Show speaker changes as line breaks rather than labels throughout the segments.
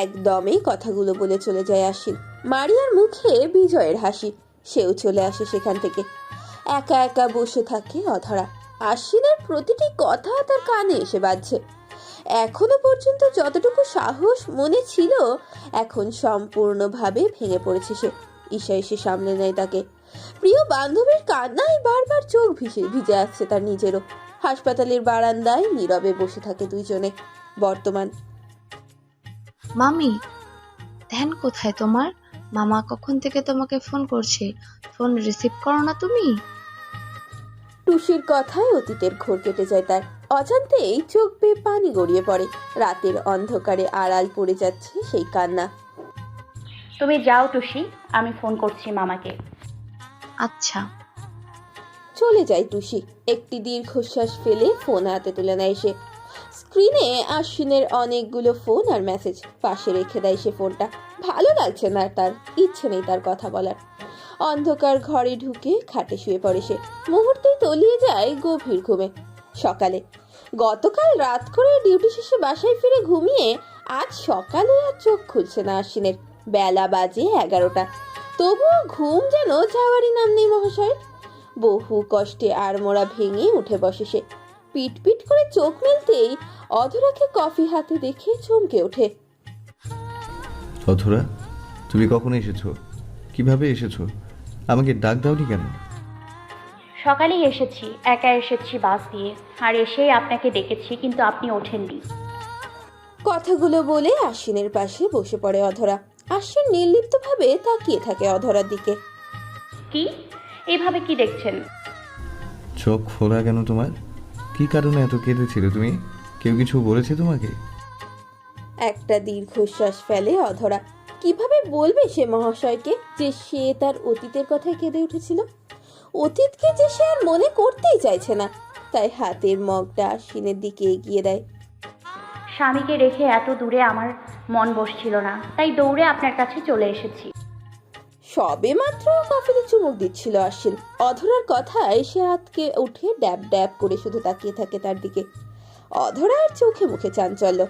একদমই কথাগুলো বলে চলে যায় আশ্বিন। মারিয়ার মুখে বিজয়ের হাসি, সেও চলে আসে সেখান থেকে। একা একা বসে থাকে অধরা। আশ্বিনের প্রতিটি কথা তার কানে এসে বাজছে। এখনো পর্যন্ত যতটুকু সাহস মনে ছিল এখন সম্পূর্ণভাবে ভেঙে পড়েছে সে। ঈশা এসে সামনে নেয় তাকে। প্রিয় বান্ধবীর কান্নায় বারবার চোখ ভিজে আসছে তার নিজেরও। হাসপাতালের বারান্দায় নীরবে বসে থাকে দুইজনে। বর্তমান।
মামি, ধ্যান কোথায় তোমার? মামা কখন থেকে তোমাকে ফোন করছে, ফোন রিসিভ করো না তুমি?
টুসির কথায় অতীতের ঘোর কেটে যায় তার। অজান্তেই চোখ বেয়ে পানি গড়িয়ে পড়ে। রাতের অন্ধকারে আড়াল পড়ে যাচ্ছে সেই কান্না।
তুমি যাও টুসি, আমি ফোন করছি মামাকে।
আচ্ছা।
চলে যায় টুসি। একটি দীর্ঘশ্বাস ফেলে ফোন হাতে তুলে নেয় সে। স্ক্রিনে আশ্বিনের অনেকগুলো ফোন আর মেসেজ। পাশে রেখে দেয় সে ফোনটা। ভালো লাগছে না তার, ইচ্ছে নেই তার কথা বলার। অন্ধকার ঘরে ঢুকে খাটে শুয়ে পড়ে সে। মুহূর্তেই তলিয়ে যায় গভীর ঘুমে। সকালে গতকাল রাত করে ডিউটি শেষে বাসায় ফিরে ঘুমিয়ে আজ সকালে আর চোখ খুলছে না আশ্বিনের। বেলা বাজে 11টা, তবুও ঘুম যেন যাওয়ারই নাম নেই মহাশয়ের। বহু কষ্টে আড়মোড়া ভেঙে উঠে বসে সে। পিট পিট করে চোখ মেলতেই অধরাকে কফি হাতে দেখে চমকে ওঠে।
অধরা, তুমি কখন এসেছো? কিভাবে এসেছো? আমাকে ডাক দাওনি কেন?
সকালেই এসেছি, একা এসেছি বাস দিয়ে, আর এসেই আপনাকে ডেকেছি, কিন্তু আপনি ওঠেননি।
কথাগুলো বলে আশ্বিনের পাশে বসে পড়ে অধরা। আশ্বিন নির্লিপ্তভাবে তাকিয়ে থাকে অধরার দিকে।
কি এভাবে কি দেখছেন?
চোখ খোলা কেন তোমার? কি কারণে এত কেঁদেছিলে তুমি? কেউ কিছু বলেছে তোমাকে?
একটা দীর্ঘশ্বাস ফেলে অধরা। কিভাবে বলবে সে মহাশয়কে যে সে তার অতীতের কথায় কেঁদে উঠেছিল? অতীতকে যে সে আর মনে করতেই চাইছে না। তাই হাতের মগটা আশ্বিনের দিকে এগিয়ে দেয়।
স্বামীকে রেখে এত দূরে আমার মন বসছিল না, তাই দৌড়ে আপনার কাছে চলে এসেছি।
সবে মাত্র কফিতে চুমুক দিচ্ছিল আশ্বিন। অধরার কথায় সে আতকে উঠে ড্যাব ড্যাব করে শুধু তাকিয়ে থাকে তার দিকে। অধরার চোখে মুখে চাঞ্চল্য।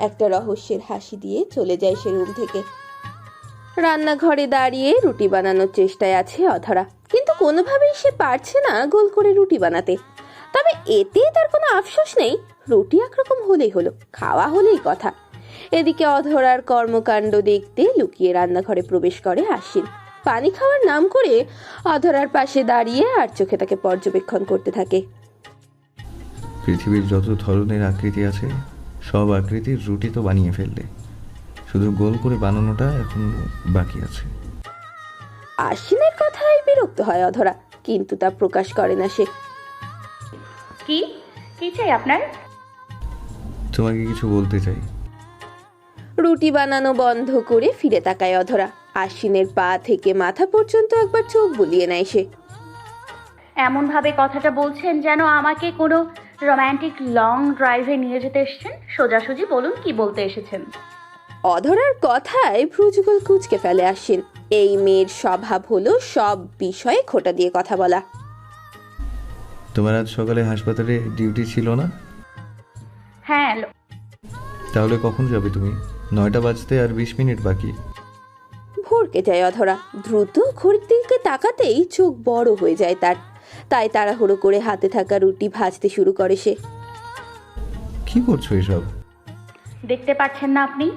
একটা রহস্যের হাসি দিয়ে চলে যায় সে রুম থেকে। রান্নাঘরে দাঁড়িয়ে রুটি বানানোর চেষ্টায় আছে অধরা, কিন্তু কোনোভাবেই সে পারছে না গোল করে রুটি বানাতে। তবে এতে তার কোনো আফসোস নেই। রুটি একরকম হলেই হলো, খাওয়া হলেই কথা। এদিকে অধরার কর্মকাণ্ড দেখতে লুকিয়ে রান্নাঘরে প্রবেশ করে আশ্বিন। পানি খাওয়ার নাম করে অধরার পাশে দাঁড়িয়ে আর চোখে তাকে পর্যবেক্ষণ করতে থাকে।
পৃথিবীর যত ধরনের আকৃতি আছে সব আকৃতির রুটি তো বানিয়ে ফেললে, শুধু গোল করে বানানোটা এখন বাকি আছে।
আশ্বিনের কথায় বিরক্ত হয় অধরা, কিন্তু তা প্রকাশ করে না সে।
কি কি চাই আপনার?
তোমাকে কিছু বলতে চাই।
রুটি বানানো বন্ধ করে ফিরে তাকায় অধরা। আশ্বিনের পা থেকে মাথা পর্যন্ত একবার চোখ বুলিয়ে নেয় সে।
এমনভাবে কথাটা বলছেন যেন আমাকে কোনো রোম্যান্টিক লং ড্রাইভে নিয়ে যেতে এসেছেন। সোজাসুজি বলুন কি বলতে এসেছেন।
অধরার কথায় ভ্রুযুগল কুঁচকে ফেলে আশ্বিন। এই মেয়ের স্বভাব হলো সব বিষয়ে খোঁটা দিয়ে কথা বলা।
তোমার আজ সকালে হাসপাতালে ডিউটি ছিল না?
হ্যাঁ।
তাহলে কখন যাবে তুমি? 9টা বাজতে আর 20 মিনিট বাকি।
ভরকে যায় অধরা। দ্রুত ঘড়ির দিকে তাকাতেই চোখ বড় হয়ে যায় তার। তাই তাড়াহুড়ো করে হাতে থাকা রুটি ভাজতে শুরু করে সে।
কি করছো এসব?
দেখতে পাচ্ছেন না আপনি?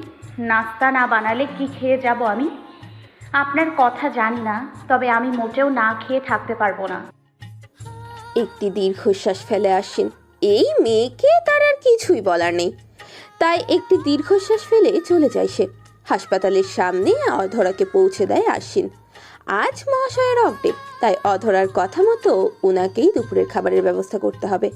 নাস্তা না বানালে কি খেয়ে যাব আমি? আপনার কথা জানি না, তবে আমি মোটেও না খেয়ে থাকতে পারবো না।
একটি দীর্ঘশ্বাস ফেলে আশ্বিন। এই মেয়েকে তার আর কিছুই বলার নেই, তাই একটি দীর্ঘশ্বাস ফেলে চলে যায় সে। হাসপাতালের সামনে অধরাকে পৌঁছে দেয় আশ্বিন। আজ মহাশয়ের অফ ডে, তাই অধরার কথা মতো ওনাকেই দুপুরের খাবারের ব্যবস্থা করতে হবে।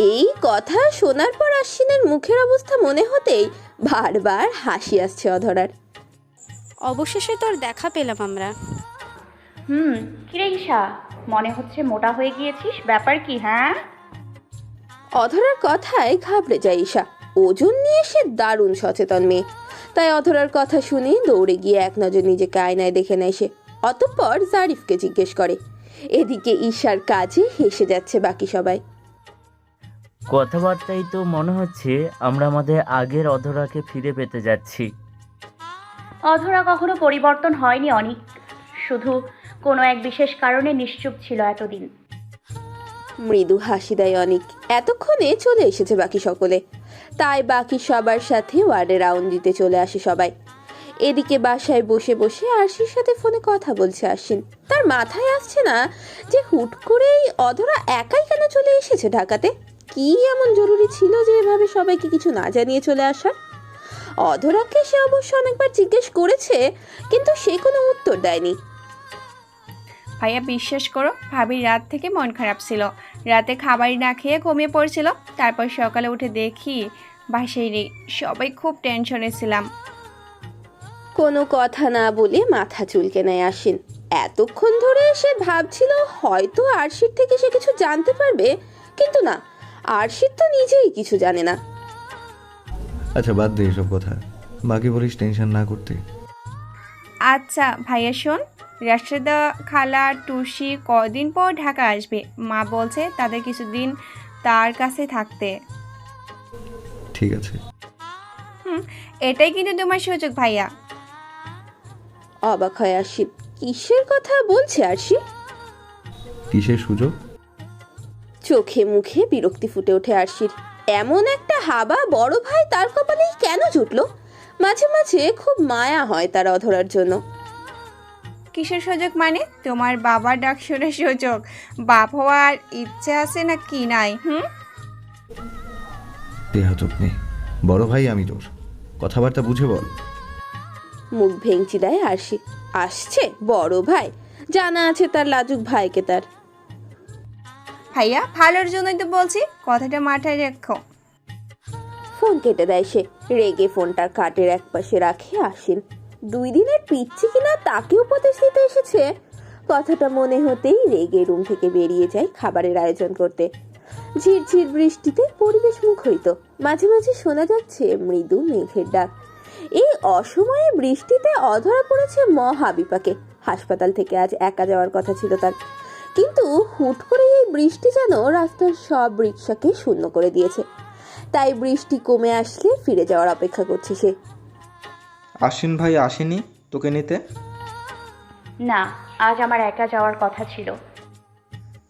এই কথা শোনার পর আশ্বিনের মুখের অবস্থা মনে হতেই বারবার হাসি আসছে অধরার।
অবশেষে তোর দেখা পেলাম আমরা।
কিরে ঈশা, মনে হচ্ছে মোটা হয়ে গিয়েছিস, ব্যাপার কি? হ্যাঁ।
অধরার কথায় ঘাবড়ে যায় ঈশা। ওজন নিয়ে সে দারুণ সচেতন মেয়ে, তাই অধরার কথা শুনে দৌড়ে গিয়ে এক নজর নিজেকে আয়নায় দেখে নেয় সে। অতঃপর জারিফকে জিজ্ঞেস করে। এদিকে ঈশার কাজে হেসে যাচ্ছে বাকি সবাই।
কথাবার্তাই তো মনে হচ্ছে আমরা আমাদের আগের অধরাকে ফিরে পেতে যাচ্ছি।
অধরা কখনো পরিবর্তন হয়নি অনিক, শুধু কোনো এক বিশেষ কারণে নিশ্চুপ ছিল এতদিন।
মৃদু হাসি দেয় অনিক। এতক্ষণে চলে এসেছে বাকি সকলে, তাই বাকি সবার সাথে ওয়ার্ডে রাউন্ড দিতে চলে আসে সবাই। এদিকে বাসায় বসে বসে আরশির সাথে ফোনে কথা বলছে আশ্বিন। তার মাথায় আসছে না যে হুট করেই অধরা একাই কেন চলে এসেছে ঢাকাতে। কি এমন জরুরি ছিল যে এভাবে সবাইকে কিছু না জানিয়ে চলে আসার? অধরাকে সে অবশ্য অনেকবার জিজ্ঞেস করেছে, কিন্তু সে কোনো উত্তর দেয়নি।
ভাইয়া বিশ্বাস করো, ভাবির রাত থেকে মন খারাপ ছিল। রাতে খাবার না খেয়ে ঘুমিয়ে পড়ছিল। তারপর সকালে উঠে দেখি বাসায় নেই। সবাই খুব টেনশনে ছিলাম।
কোনো কথা না বলে মাথা চুলকে নেয় আশ্বিন। এতক্ষণ ধরে সে ভাবছিল হয়তো আরশির থেকে সে কিছু জানতে পারবে, কিন্তু না, আরশির তো নিজেই কিছু জানে না।
আচ্ছা বাদ দে এসব কথা, বাকি বলিস টেনশন না করতে।
আচ্ছা ভাইয়া শোন, রাশেদা খালা টুসি কদিন পর ঢাকা আসবে। মা বলছে তাদের কিছুদিন তার কাছে থাকতে।
ঠিক আছে।
এটাই কিন্তু তোমার সুযোগ ভাইয়া।
অবাক হয় আশ্বিন। কিসের কথা বলছে আরশি?
কিসের সুযোগ?
চোখে মুখে বিরক্তি ফুটে ওঠে আরশির। এমন একটা হাবা বড় ভাই তার কপালেই কেন জুটলো? মাঝে মাঝে খুব মায়া হয় তার অধরার জন্য।
কিসের সুযোগ মানে? তোমার বাবার ডাক শুনে সুযোগ? বাপ হওয়ার ইচ্ছে আছে না কি নাই?
দেহা চোখ নেই, বড় ভাই আমি তোর, কথাবার্তা বুঝে বল।
মুখ ভেঙচি দেয় আরশি। আসছে বড় ভাই, জানা আছে তার লাজুক ভাইকে তার।
ভাইয়া ভালোর জন্যই তো বলছি, কথাটা মাথায় রেখো।
ফোন কেটে দেয় সে। রেগে ফোনটা কাটের একপাশে রাখে আশ্বিন। 2 দিনের পিচ্ছি কিনা তাকে উপদেশ দিতে এসেছে। কথাটা মনে হতেই রেগে রুম থেকে বেরিয়ে যায় খাবারের আয়োজন করতে। ঝিরঝির বৃষ্টিতে পরিবেশ মুখরিত। মাঝে মাঝে শোনা যাচ্ছে মৃদু মেঘের ডাক। এই অসময়ে বৃষ্টিতে অধরা পড়েছে মহা বিপাকে। হাসপাতাল থেকে আজ একা যাওয়ার কথা ছিল তার, কিন্তু হুট করে এই বৃষ্টি যেন রাস্তার সব রিকশাকে শূন্য করে দিয়েছে। তাই বৃষ্টি কমে আসলে ফিরে যাওয়ার অপেক্ষা করছে সে।
আশ্বিন ভাই আসেনি তোকে নিতে?
না, আজ আমার একা যাওয়ার কথা ছিল।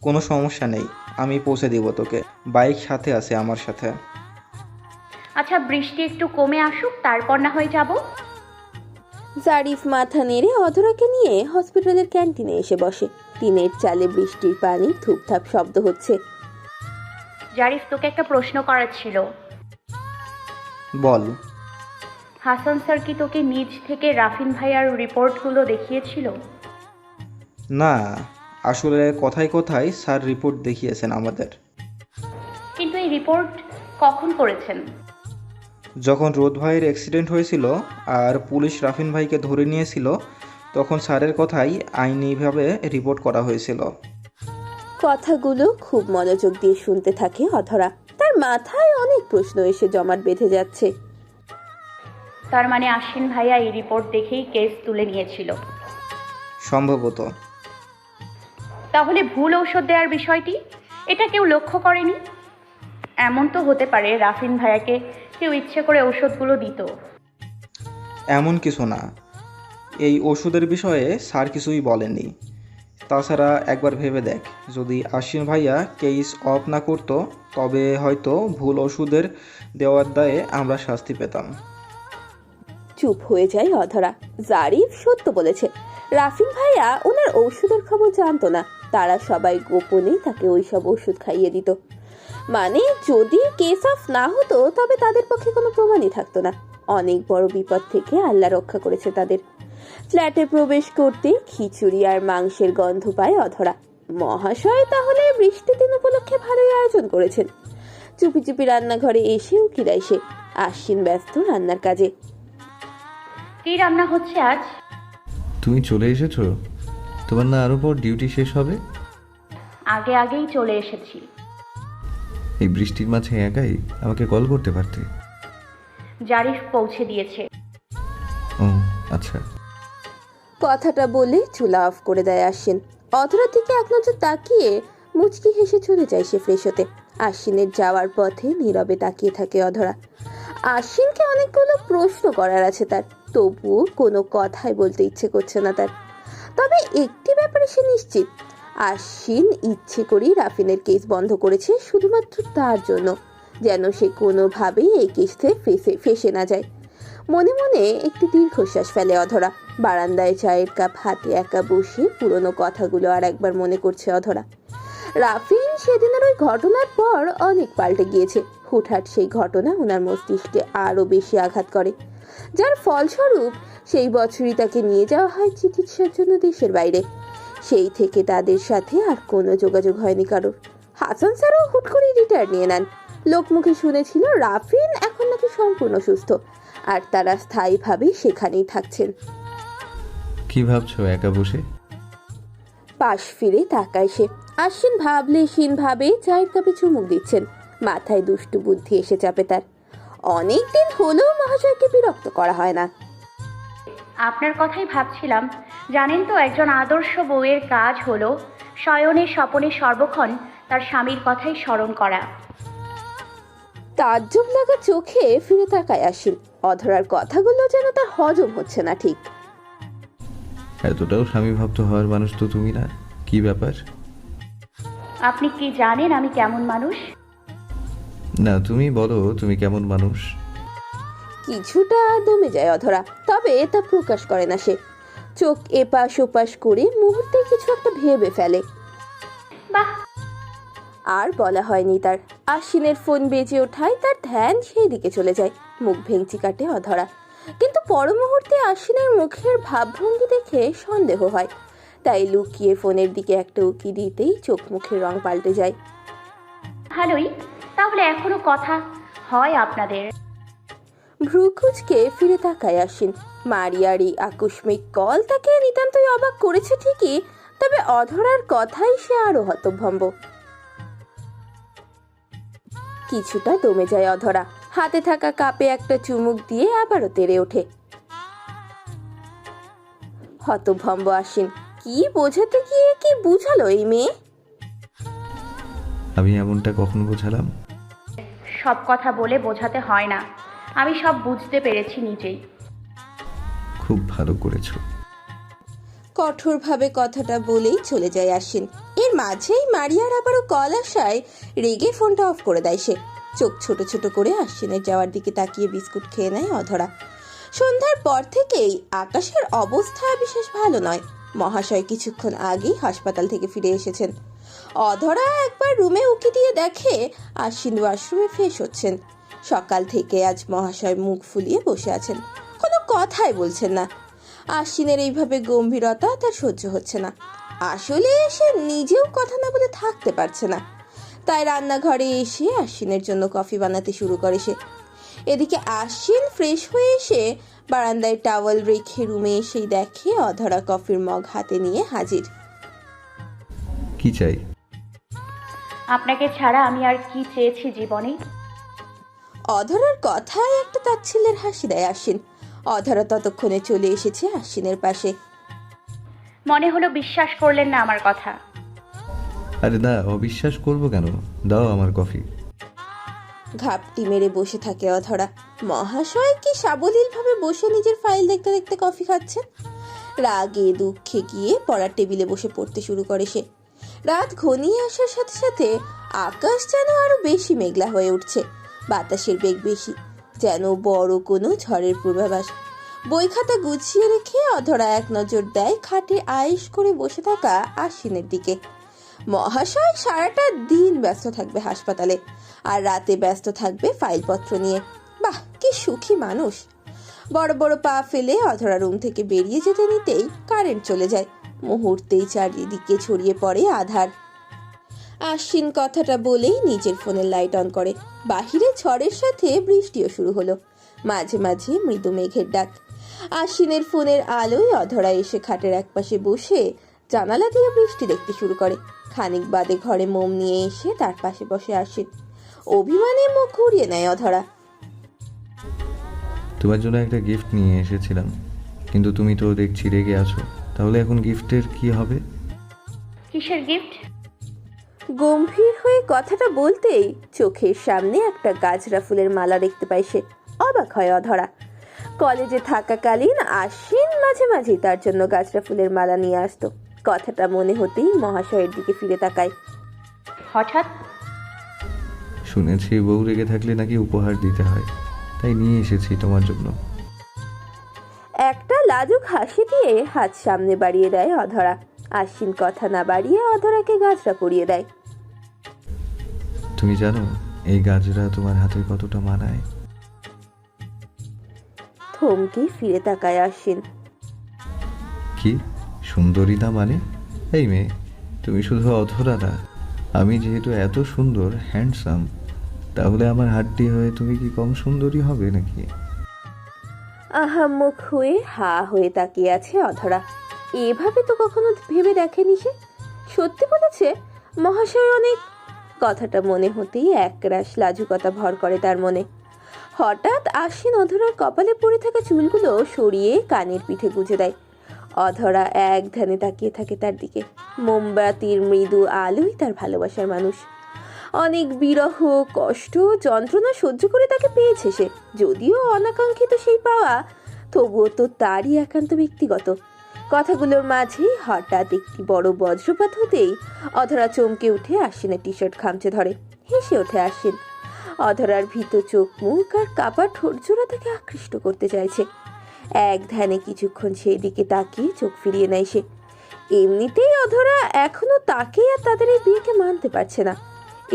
কোনো সমস্যা নেই, আমি পৌঁছে দিব তোকে। বাইক সাথে আছে আমার সাথে।
আচ্ছা বৃষ্টি একটু কমে আসুক, তারপর না হয় যাব।
জারিফ মাথা নেড়ে অধরাকে নিয়ে হসপিটালের ক্যান্টিনে এসে বসে। টিনের চালে বৃষ্টির পানি ধুপধাপ শব্দ হচ্ছে।
জারিফ, তোকে একটা প্রশ্ন করার ছিল।
বল।
হাসান স্যার কি তোকে নিজ থেকে রাফিন ভাইয়ার রিপোর্টগুলো দেখিয়েছিল?
না, আসলে কথায় কথায় স্যার রিপোর্ট দেখিয়েছেন আমাদের।
কিন্তু এই রিপোর্ট কখন করেছেন?
যখন রোদ ভাইয়ের অ্যাক্সিডেন্ট হয়েছিল আর পুলিশ রাফিন ভাইকে ধরে নিয়েছিল, তখন স্যারের কথাই আইনিভাবে রিপোর্ট করা হয়েছিল।
কথাগুলো খুব মনোযোগ দিয়ে শুনতে থাকে অধরা। তার মাথায় অনেক প্রশ্ন এসে জমাট বেঁধে যাচ্ছে।
তার মানে আশ্বিন ভাইয়া এই রিপোর্ট দেখেই কেস তুলে নিয়েছিল?
সম্ভবত।
তাহলে ভুল ঔষধ দেওয়ার বিষয়টি, এটা কেউ লক্ষ্য করেনি? এমন তো হতে পারে রাফিন ভাইয়াকে কেউ ইচ্ছে করে ঔষধগুলো দিত।
এমন কিছু না, এই ওষুধের বিষয়ে স্যার কিছুই বলেননি। তাছাড়া একবার ভেবে দেখ, যদি আশ্বিন ভাইয়া কেস অফ না করতো তবে হয়তো ভুল ওষুধের দেওয়ার দায়ে আমরা শাস্তি পেতাম।
চুপ হয়ে যায় অধরা। জারিফ সত্য বলেছে, রাফিন ভাইয়া ওনার ওষুধের খবর জানতো না। তারা সবাই গোপনে তাকে ওইসব ওষুধ খাইয়ে দিত। মানে যদি কেস অফ না হতো তবে তাদের পক্ষে কোনো প্রমাণই থাকতো না। অনেক বড় বিপদ থেকে আল্লাহ রক্ষা করেছে তাদের। ফ্ল্যাটে প্রবেশ করতে খিচুড়ি আর মাংসের গন্ধ পায় অধরা। মহাশয় তাহলে বৃষ্টির দিন উপলক্ষে ভালোই আয়োজন করেছেন। চুপি চুপি রান্নাঘরে এসে উকি দেয় সে। আশ্বিন ব্যস্ত রান্নার কাজে।
কি রান্না হচ্ছে আজ?
তুমি চলে এসেছো? তোমার না আরো পর ডিউটি শেষ হবে?
আগেই চলে এসেছি।
এই বৃষ্টির মাঝে একাই আমাকে কল করতে পারতে।
জারিফ পৌঁছে দিয়েছে।
ও আচ্ছা।
কথাটা বলে চুলা অফ করে দেয় আশ্বিন। অধরার দিকে এক নজর তাকিয়ে মুচকি হেসে চলে যায় সে ফ্রেশ হতে। আশ্বিনের যাওয়ার পথে নীরবে তাকিয়ে থাকে অধরা। আশ্বিনকে অনেকগুলো প্রশ্ন করার আছে তার, তবুও কোনো কথাই বলতে ইচ্ছে করছে না তার। তবে একটি ব্যাপারে সে নিশ্চিত, আশ্বিন ইচ্ছে করেই রাফিনের কেস বন্ধ করেছে শুধুমাত্র তার জন্য, যেন সে কোনোভাবেই এই কেসে ফেসে না যায়। মনে মনে একটি দীর্ঘশ্বাস ফেলে অধরা। বারান্দায় চায়ের কাপ হাতে একা বসে পুরনো কথাগুলো আর একবার মনে করছে অধরা। রাফিন সেদিনের ওই ঘটনার পর অনেক পাল্টে গিয়েছে। হুটহাট সেই ঘটনা ওনার মস্তিষ্কে আরও বেশি আঘাত করে, যার ফলস্বরূপ সেই বছরই তাকে নিয়ে যাওয়া হয় চিকিৎসার জন্য দেশের বাইরে। সেই থেকে তাদের সাথে আর কোনো যোগাযোগ হয়নি কারোর। হাসান স্যারও হুট করে রিটায়ার নিয়ে নেন। লোকমুখে শুনেছিল রাফিন এখন নাকি সম্পূর্ণ সুস্থ, আর তারা স্থায়ীভাবে সেখানেই থাকছেন।
কি ভাবছো একা বসে?
পাশ ফিরে তাকায় সে। আশ্বিন ভাবলে হীন ভাবে চায়ের কাপে চুমুক দিচ্ছেন। মাথায় দুষ্টু বুদ্ধি এসে চাপে তার। অনেকদিন হলেও মহাশয়কে বিরক্ত করা হয় না।
আপনার কথাই ভাবছিলাম। জানেন তো, একজন আদর্শ বউয়ের কাজ হলো শয়নে স্বপনে সর্বক্ষণ তার স্বামীর কথাই স্মরণ করা।
তাজ্জব লাগা চোখে ফিরে তাকায় আশ্বিন। অধরার কথাগুলো যেন তার হজম হচ্ছে না ঠিক।
এতটাও স্বামী ভক্ত হওয়ার মানুষ তো তুমি না, কি ব্যাপার?
আপনি কি জানেন আমি কেমন মানুষ?
না,
তুমি বলো তুমি কেমন মানুষ।
কিছুটা দমে যায় অধরা, তবে তা প্রকাশ করে না সে। চোখ এপাশ ওপাশ করে মুহূর্তে কিছু একটা ভেবে ফেলে।
বাহ।
আর বলা হয়নি তার। আশ্বিনের ফোন বেজে ওঠায় তার ধ্যান সেই দিকে চলে যায়। মুখ ভেঙচি কাটে অধরা, কিন্তু পর মুহূর্তে আশ্বিনের মুখের ভাবভঙ্গি দেখে সন্দেহ হয়। তাই লুকিয়ে ফোনের দিকে একটা উকি দিতেই চোখ মুখের রং পাল্টে যায়।
ভালোই, তাহলে এখনো কথা হয় আপনাদের?
ভ্রুকুচকে ফিরে তাকায় আশ্বিন। মারিয়ার এই আকস্মিক কল তাকে নিতান্তই অবাক করেছে ঠিকই, তবে অধরার কথাই সে আরো হতভম্ব। কিছুটা দমে যায় অধরা। হাতে থাকা কাপে একটা চুমুক দিয়ে আবারও তেড়ে ওঠে। হতভম্ব আশ্বিন। কি বোঝাতে গিয়ে কি বুঝালো এই মেয়ে?
আমি এমনটা কখন বোঝালাম?
সব কথা বলে বোঝাতে হয় না, আমি সব বুঝতে পেরেছি নিজেই।
খুব ভালো করেছো।
কঠোরভাবে কথাটা বলেই চলে যায় আশ্বিন। এর মাঝেই মারিয়ার আবারও কল আসায় রেগে ফোনটা অফ করে দেয় সে। চোখ ছোট ছোট করে আশ্বিনের যাওয়ার দিকে তাকিয়ে বিস্কুট খেয়ে নেয় অধরা। সন্ধ্যার পর থেকেই আকাশের অবস্থা বিশেষ ভালো নয়। মহাশয় কিছুক্ষণ আগেই হাসপাতাল থেকে ফিরে এসেছেন। অধরা একবার রুমে উকি দিয়ে দেখে আশ্বিন ওয়াশরুমে ফ্রেশ হচ্ছেন। সকাল থেকে আজ মহাশয় মুখ ফুলিয়ে বসে আছেন, কোনো কথাই বলছেন না। আশ্বিনের এইভাবে গম্ভীরতা তার সহ্য হচ্ছে না। আসলে সে নিজেও কথা না বলে থাকতে পারছে না। তাই রান্নাঘরে এসে আশ্বিনের জন্য কফি বানাতে শুরু করে সে। এদিকে আশ্বিন ফ্রেশ হয়ে এসে বারান্দায় টাওয়েল রেখে রুমে এসেই দেখে অধরা কফির মগ হাতে নিয়ে হাজির।
কি চাই?
আপনাকে ছাড়া আমি আর কি চেয়েছি জীবনে?
অধরার কথায় একটা তাচ্ছিল্যের হাসি দেয় আশ্বিন। অধরা ততক্ষণে চলে এসেছে আশ্বিনের পাশে।
মনে হলো বিশ্বাস করলেন না আমার কথা।
আরে না, অবিশ্বাস করবো কেন? দাও আমার কফি।
ঘাপটি মেরে বসে থাকে অধরা। মহাশয় কি সাবলীলভাবে বসে নিজের ফাইল দেখতে দেখতে কফি খাচ্ছেন। রাগে দুঃখে গিয়ে পড়ার টেবিলে বসে পড়তে শুরু করে সে। রাত ঘনিয়ে আসার সাথে সাথে আকাশ যেন আরো বেশি মেঘলা হয়ে উঠছে। বাতাসের বেগ বেশি, যেন বড় কোনো ঝড়ের পূর্বাভাস। বই খাতা গুছিয়ে রেখে অধরা এক নজর দেয় খাটে আয়েশ করে বসে থাকা আশ্বিনের দিকে। মহাশয় সারাটা দিন ব্যস্ত থাকবে হাসপাতালে, আর রাতে ব্যস্ত থাকবে ফাইলপত্র নিয়ে। বাহ, কি সুখী মানুষ। বড় বড় পা ফেলে অধরা রুম থেকে বেরিয়ে যেতে নিতেই কারেন্ট চলে যায়। মুহূর্তেই চারিদিকে ছড়িয়ে পড়ে আধার। আশ্বিন কথাটা বলেই নিজের ফোনের লাইট অন করে। বাহিরে ঝড়ের সাথে বৃষ্টিও শুরু হলো। মাঝে মাঝে মৃদু মেঘের ডাক। আশ্বিনের ফোনের আলোয় অধরা এসে খাটের একপাশে বসে জানালা দিয়ে বৃষ্টি দেখতে শুরু করে। খানিক বাদে ঘরে মোম নিয়ে এসে তার পাশে বসে আশ্বিন। অভিমানে মুখ ঘুরিয়ে নেয় অধরা।
তোমার জন্য একটা গিফট নিয়ে এসেছিলাম, কিন্তু তুমি তো দেখছি রেগে আছো। তাহলে এখন গিফটের কি হবে?
কিসের গিফট?
গম্ভীর হয়ে কথাটা বলতেই চোখের সামনে একটা গাজরা ফুলের মালা দেখতে পায় সে। অবাক হয় অধরা। কলেজে থাকাকালীন আশ্বিন মাঝে মাঝেই তার জন্য গাজরা ফুলের মালা নিয়ে আসতো। কথাটা মনে হতেই মহাশয়ের দিকে ফিরে তাকায়।
হঠাৎ
শুনেছি বউ রেগে থাকলে নাকি উপহার দিতে হয়, তাই নিয়ে এসেছি তোমার জন্য।
একটা লাজুক হাসি দিয়ে হাত সামনে বাড়িয়ে দেয় অধরা। আশ্বিন কথা না বাড়িয়ে অধরাকে গাজরা পরিয়ে দেয়।
তুমি জানো এই গাজরা তোমার হাতে কতটা মানায়?
থমকে ফিরে তাকায় আশ্বিন।
কি সুন্দরী না মানে? এই মেয়ে, তুমি শুধু অধরা না, আমি যেহেতু এত সুন্দর হ্যান্ডসাম, তাহলে আমার হাড্ডি হয়ে তুমি কি কম সুন্দরী হবে নাকি?
আহাম্মক হয়ে হা হয়ে তাকিয়ে আছে অধরা। এভাবে তো কখনো ভেবে দেখেনি সে। সত্যি বলেছে মহাশয় অনেক। কথাটা মনে হতেই একরাশ লাজুকতা ভর করে তার মনে। হঠাৎ আশ্বিন অধরার কপালে পড়ে থাকা চুলগুলো সরিয়ে কানের পিঠে গুজে দেয়। অধরা এক ধ্যানে তাকিয়ে থাকে তার দিকে। মোমবাতির মৃদু আলোই তার ভালোবাসার মানুষ। অনেক বিরহ, কষ্ট, যন্ত্রণা সহ্য করে তাকে পেয়েছে সে। যদিও অনাকাঙ্ক্ষিত সেই পাওয়া, তবুও তো তারই একান্ত ব্যক্তিগত। কথাগুলোর মাঝেই হঠাৎ একটি বড় বজ্রপাত হতেই অধরা চমকে উঠে আশ্বিনের টি শার্ট খামচে ধরে। হেসে ওঠে আশ্বিন। অধরার ভীত চোখ মুখ আর কাপা ঠোঁটজোড়া তাকে আকৃষ্ট করতে চাইছে। এক ধ্যানে কিছুক্ষণ সেই দিকে তাকিয়ে চোখ ফিরিয়ে নেয় সে। এমনিতেই অধরা এখনো তাকে আর তাদের এই বিয়েকে মানতে পারছে না।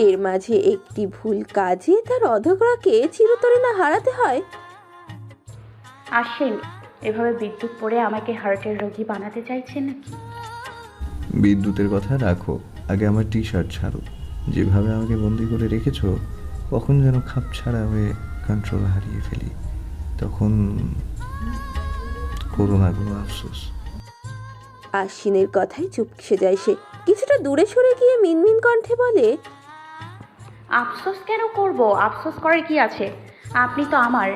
এর মাঝে একটি ভুল কাজে তার অধরাকে চিরতরে না হারাতে হয়।
আসেন, এভাবে বিদ্যুৎ পড়ে আমাকে হার্টের রোগী বানাতে চাইছেন নাকি?
বিদ্যুতের কথা রাখো, আগে আমার টি শার্ট ছাড়ো। যেভাবে আমাকে বন্দি করে রেখেছো, কখন যেন খাপ ছাড়া হয়ে কন্ট্রোল হারিয়ে ফেলি, তখন করো না কোনো আফসোস।
আশ্বিনের কথায় চুপসে যায় সে। কিছুটা দূরে সরে গিয়ে মিনমিন কণ্ঠে বলে,
আফসোস কেন করব? আফসোস করার কি আছে? আপনি তো আমার।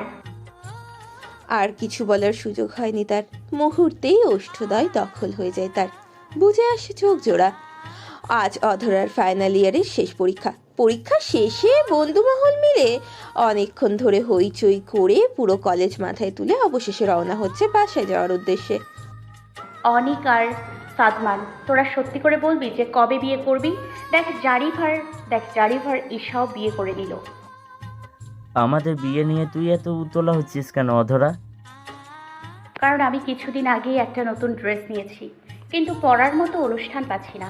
আর কিছু বলার সুযোগ হয়নি তার। মুহূর্তেই ওষ্ঠদয় দখল হয়ে যায় তার। বুঝে আসে চোখ জোড়া। আজ অধরার ফাইনাল ইয়ারের শেষ পরীক্ষা। পরীক্ষা শেষে বন্ধুমহল মিলে অনেকক্ষণ ধরে হইচই করে পুরো কলেজ মাথায় তুলে অবশেষে রওনা হচ্ছে বাসায় যাওয়ার উদ্দেশ্যে।
অনিক আর সাদমান, তোরা সত্যি করে বলবি যে কবে বিয়ে করবি? দেখ জারিভার ঈশাও বিয়ে করে নিল।
আমাদের বিয়ে নিয়ে তুই এত উতলা হচ্ছিস কেন অধরা?
কারণ আমি কিছুদিন আগেই একটা নতুন ড্রেস নিয়েছি, কিন্তু পরার মতো অনুষ্ঠান পাচ্ছি না।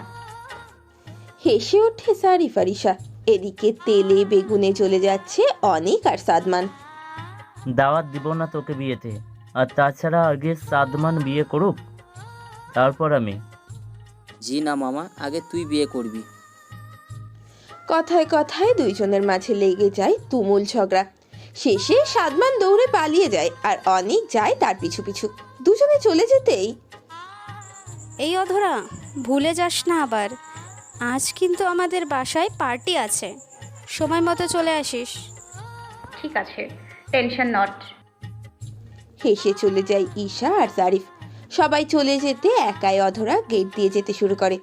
হেসে ওঠে সারি ফারিসা। এদিকে তেলে বেগুনে চলে যাচ্ছে অনিক আর সাদমান।
দাওয়াত দিব না তোকে বিয়েতে। আর তাছাড়া আগে সাদমান বিয়ে করুক, তারপর আমি।
জি না মামা, আগে তুই বিয়ে করবি।
কথায় কথায় দুইজনের মাঝে লেগে যায় তুমুল ঝগড়া। শেষে সাদমান দৌড়ে পালিয়ে যায় আর অনিক যায় তার পিছু পিছু। দুজনে চলে যেতেই,
এই অধরা, ভুলে যাস না আবার, আজ কিন্তু আমাদের বাসায় পার্টি আছে, সময় মতো চলে আসিস।
ঠিক আছে, টেনশন নট।
হেসে চলে যায় ঈশা আর জারিফ। সবাই চলে যেতে একাই অধরা গেট দিয়ে যেতে শুরু করে।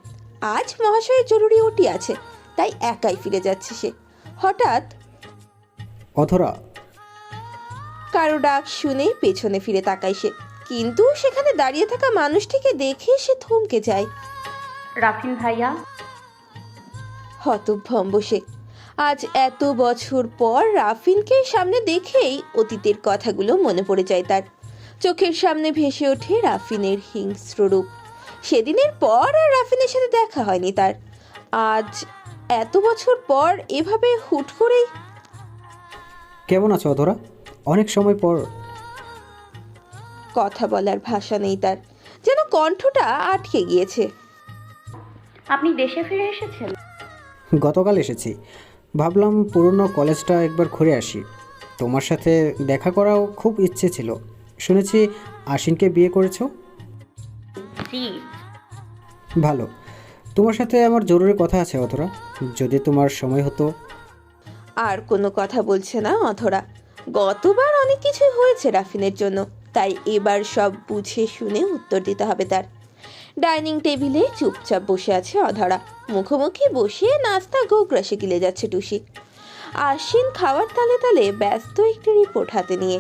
আজ মহাশয়ের জরুরি ওটি আছে, তাই একাই ফিরে যাচ্ছে সে। হঠাৎ
অধরা,
কারো ডাক শুনে পেছনে ফিরে তাকায় সে, কিন্তু সেখানে দাঁড়িয়ে থাকা মানুষটিকে দেখে সে থমকে যায়।
রাফিন ভাইয়া।
হতভম্ব সে। আজ এত বছর পর রাফিনকে সামনে দেখেই অতীতের কথাগুলো মনে পড়ে যায় তার। চোখের সামনে ভেসে ওঠে রাফিনের হিংস্র রূপ। সেদিনের পর আর রাফিনের সাথে দেখা হয়নি তার। আজ এত বছর পর এভাবে হুট করেই।
কেমন আছো অধরা? অনেক সময় পর।
কথা বলার ভাষা নেই তার, যেন কণ্ঠটা আটকে গিয়েছে।
আপনি দেশে ফিরে এসেছেন?
গতকাল এসেছি, ভাবলাম পুরনো কলেজটা একবার ঘুরে আসি। তোমার সাথে দেখা করাও খুব ইচ্ছে ছিল। শুনেছি আশ্বিনকে বিয়ে করেছো।
জি।
ভালো, তোমার সাথে আমার জরুরি কথা আছে অধরা, যদি তোমার সময় হতো।
আর কোনো কথা বলছে না অধরা। গতবার অনেক কিছুই হয়েছে রাফিনের জন্য, তাই এবার সব বুঝে শুনে উত্তর দিতে হবে তার। ডাইনিং টেবিলে চুপচাপ বসে আছে অধরা। মুখোমুখি বসে নাস্তা গোগ্রাসে গিলে যাচ্ছে টুসি। আশ্বিন খাওয়ার তালে তালে ব্যস্ত একটি রিপোর্ট হাতে নিয়ে।